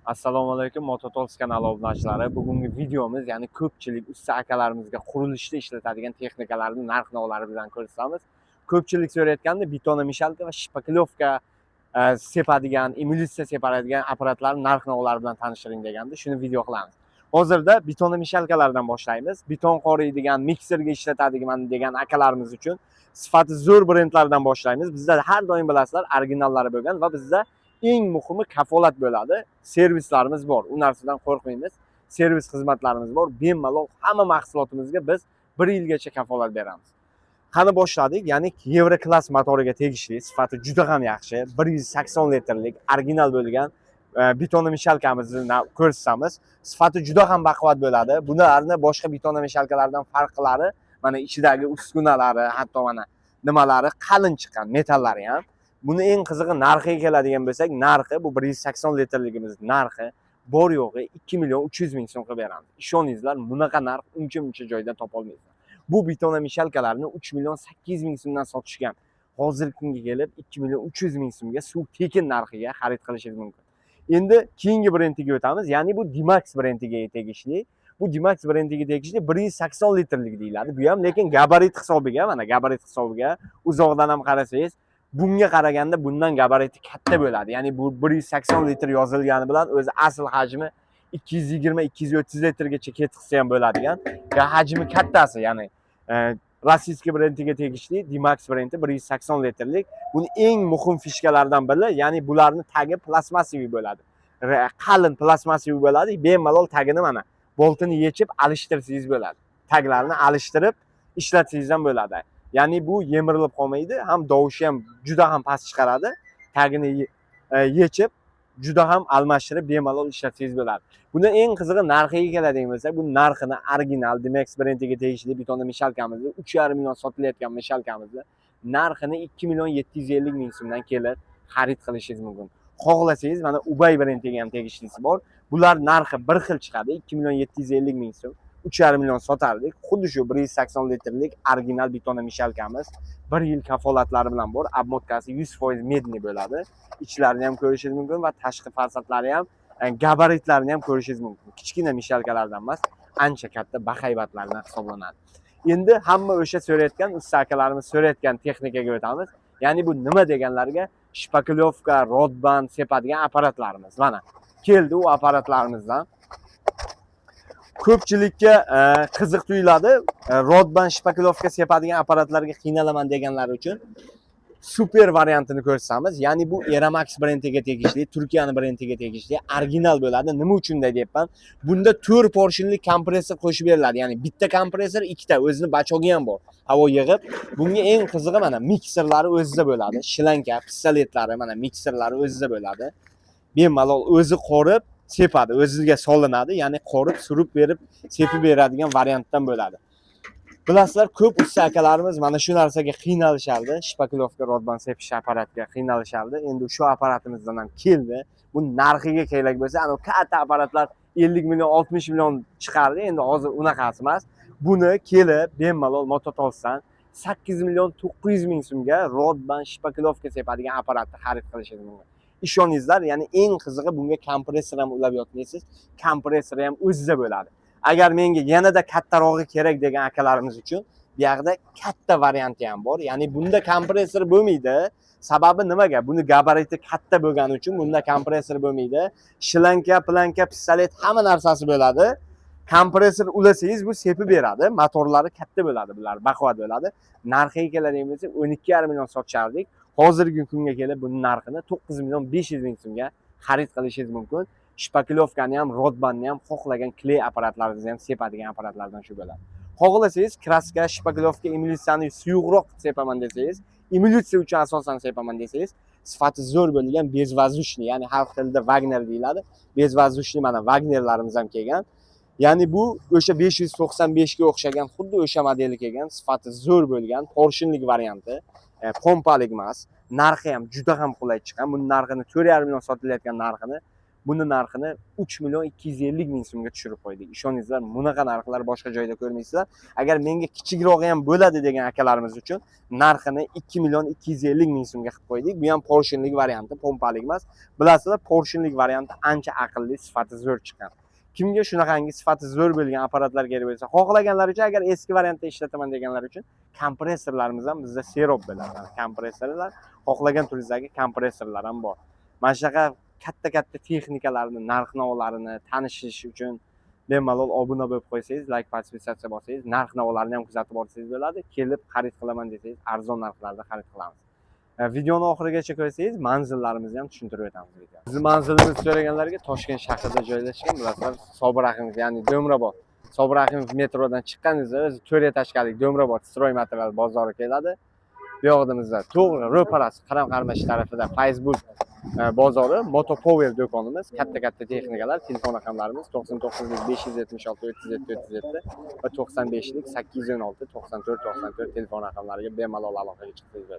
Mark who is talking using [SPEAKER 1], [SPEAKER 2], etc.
[SPEAKER 1] Assalomu alaykum Mototols kanali obunachilari. Bugungi videomiz, ya'ni ko'pchilik usta akalarimizga qurilishda ishlatadigan texnikalarning narx-navlari bilan ko'rsatamiz. Ko'pchilik so'rayotganda betonomeshalka va shpaklyovka sepadigan, emulsiya separadigan apparatlarning narx-navlari bilan tanishtiring deganda, shuni video qilamiz. Hozirda betonomeshalkalardan boshlaymiz. Beton qoriydigan, mikserga ishlatadigan degan akalarimiz uchun sifati zo'r brendlardan boshlaymiz. Bizda har doim bilasizlar, originallari bo'lgan va bizda eng muhimi kafolat bo'ladi. Servislarimiz bor. U narsadan qo'rqmaymiz. Servis xizmatlarimiz bor. Bemalol hamma mahsulotimizga biz 1 yilgacha kafolat beramiz. Qani boshladik. Ya'ni Euroclass motoriga tegishli, sifati juda ham yaxshi, 180 litrlik original bo'lgan betonomeshalkamizni ko'rsatamiz. Sifati juda ham baquvvat bo'ladi. Bularni boshqa betonomeshalkalardan farqlari mana ichidagi uskunalari, hatto mana nimalari qalin chiqqan, metallari ham. Buni eng qizig'i narxiga keladigan bo'lsak, narxi bu 180 litrligimiz narxi bor yo'g'i 2 million 300 ming so'm qilib beramiz. Ishoningizlar, bunaqa narx uncha joydan topa olmaysizlar. Bu betonomeshalkalarni 3 million 800 ming so'mdan sotishgan. Hozirgi kunga kelib 2 million 300 ming so'mga suv tekin narxiga xarid qilishingiz mumkin. Endi keyingi brendiga o'tamiz. Ya'ni bu Dimax brendiga tegishli. Bu Dimax brendiga tegishli 180 litrlik deyiladi. Bu ham lekin gabarit hisobiga, mana gabarit hisobiga uzoqdan ham qarasangiz bunga qaraganda bundan gabariti katta bo'ladi. Ya'ni bu 180 litr yozilgani bilan o'zi asl hajmi 220-230 litrgacha ketqisi ham bo'ladigan. Hajmi kattasi, ya'ni rossiyskiy brendiga tegishli Dimax brendi 180 litrlik. Buni eng muhim fishkalaridan biri, ya'ni bularning tagi plastmassiviy bo'ladi. Qalin plastmassiviy bo'ladi. Bemalol tagini mana boltini yechib alishtirsangiz bo'ladi. Taglarini alishtirib ishlatsangiz ham bo'ladi. Ya'ni bu yemirilib qolmaydi, ham dovushi ham juda ham past chiqaradi. Tagini yechib juda ham almashtirib bemalol ishlatsangiz bo'ladi. Buni eng qizig'i narxiga keladigan bo'lsak, bu narxini original Dimax brendiga tegishli betonomeshalkamizni 3,5 million sotilayotgan meshalkamizni narxini 2 million 750 ming so'mdan kelib xarid qilishingiz mumkin. Xohlasangiz mana Ubay brendiga ham tegishlisi bor. Bular narxi bir xil chiqadi, 2 million 750 ming so'm. 3,5 million sotardik. Xuddi shu 180 litrlik original betonomeshalkamiz 1 yil kafolatlari bilan bor. Obmotkasi 100% medni bo'ladi. Ichlarini ham ko'rishingiz mumkin va tashqi fasadlari ham, gabaritlarini ham ko'rishingiz mumkin. Kichkina meshalkalardan emas, ancha katta bahaybatlardan hisoblanadi. Endi hamma o'sha so'rayotgan, usta akalarimiz so'rayotgan texnikaga o'tamiz. Ya'ni bu nima deganlarga shpaklyovka, rodband sepadigan apparatlarimiz. Mana keldi u apparatlarimizdan. Ko'pchilikka qiziq tuyuladi. Rodband shpaklyovka sepadigan apparatlarga qiynalaman deganlar uchun super variantini ko'rsatamiz. Ya'ni bu Eramax brendiga tegishli, Turkiyaning brendiga tegishli, original bo'ladi. Nima uchun deyapman? Bunda 4 porshinli kompressor qo'shib beriladi. Ya'ni bitta kompressor, ikkita o'zini bachogi ham bor. Havo yig'ib, bunga eng qizig'i mana mikserlari o'zida bo'ladi. Shlanka, pistoletlari, mana mikserlari o'zida bo'ladi. Bemalol o'zi qorib sepadi, o'ziga solinadi, ya'ni qorib, surib berib, sepib beradigan variantdan bo'ladi. Bilasizlar, ko'p usta akalarimiz mana shu narsaga qiynalishardi, shpaklyovka, rodband sepish apparatiga qiynalishardi. Endi shu apparatimizdan ham keldi. Bu narxiga kerak bo'lsa, ana katta apparatlar 50 million, 60 million chiqardi. Endi hozir unaqasi emas. Buni kelib bemalol Mototolsdan 8 million 900 ming so'mga rodband shpaklyovka sepadigan apparatni xarid qilishingiz mumkin. Ishoningizlar, ya'ni eng qizig'i bunga kompressor ham ulab yotmaysiz. Kompressori ham o'zida bo'ladi. Agar menga yanada kattarog'i kerak degan akalarimiz uchun bu yerda katta varianti ham bor. Ya'ni bunda kompressor bo'lmaydi. Sababi nimaga? Buni gabariti katta bo'lgani uchun bunda kompressor bo'lmaydi. Shlanka, planka, pistolet hamma narsasi bo'ladi. Kompressor ulasangiz bu sepib beradi. Motorlari katta bo'ladi, bular baquvvat bo'ladi. Narxiga keladigan bo'lsa 12,5 million sotishardik. Hozirgi kunga kelib buning narxini 9 million 500 ming so'mga xarid qilishingiz mumkin. Shpaklyovkani ham, rodbandni ham, xohlagan kley apparatlaringizni ham sepadigan apparatlardan shu bo'ladi. Xohlasangiz kraska, shpaklyovka, emulsiyani suyuqroq sepaman desangiz, emulsiya uchun asosan sepaman desangiz, sifati zo'r bo'lgan bezvozdушный, ya'ni xalq tilida Wagner deyiladi. Bezvozdушный mana Wagnerlarimiz ham kelgan. Ya'ni bu o'sha 595 ga o'xshagan, xuddi o'sha modeli kelgan, sifati zo'r bo'lgan, porshinlik varianti, pompalik emas. Narxi ham juda ham qulay chiqqan. Buning narxini 4,5 million sotilayotgan narxini buni narxini 3.250.000 so'mga tushirib qo'ydik. Ishoningizlar, bunaqa narxlar boshqa joyda ko'rmaysizlar. Agar menga kichikrog'i ham bo'ladi degan akalarimiz uchun narxini 2.250.000 so'mga qilib qo'ydik. Bu ham portionlik varianti, pompalik emas. Bilasizlar, portionlik varianti ancha aqlli, sifati zo'r chiqqan. Kimga shunaqangi sifati zo'r bo'lgan apparatlar kerak bo'lsa, xohlaganlar uchun, agar eski variantda ishlataman deganlar uchun kompressorlarimiz ham bizda serob bo'ladi. Kompressorlar, xohlagan turingizdagi kompressorlar ham bor. Mana shunaqa katta texnikalarni narx-navolarini tanishish uchun bemalol obuna bo'lib qo'ysangiz, like, podpisatsiya bossangiz, narx-navolarni ham kuzatib olsangiz bo'ladi. Kelib xarid qilaman desangiz, arzon narxlarda xarid qilamiz. Videoni oxirigacha ko'rsangiz, manzillarimizni ham tushuntirib o'tamiz video. Bizni manzilimizni so'raganlarga Toshkent shahrida joylashgan, bilasizlar, Sobir Rahimov, ya'ni Do'mrobod. Sobir Rahimov metrodan chiqqaningizda o'zi 4 etажkalik Do'mrobod stroy material bozori keladi. Bu yoqimizda to'g'ri ro'parasi Qaram-Qarmash tarafida Facebook bozori, Moto Power do'konimiz, katta texnikalar, telefon raqamlarimiz 99 576 37 37 va 95 816 94 94 telefon raqamlariga bemalol aloqaga chiqsangiz bo'ladi.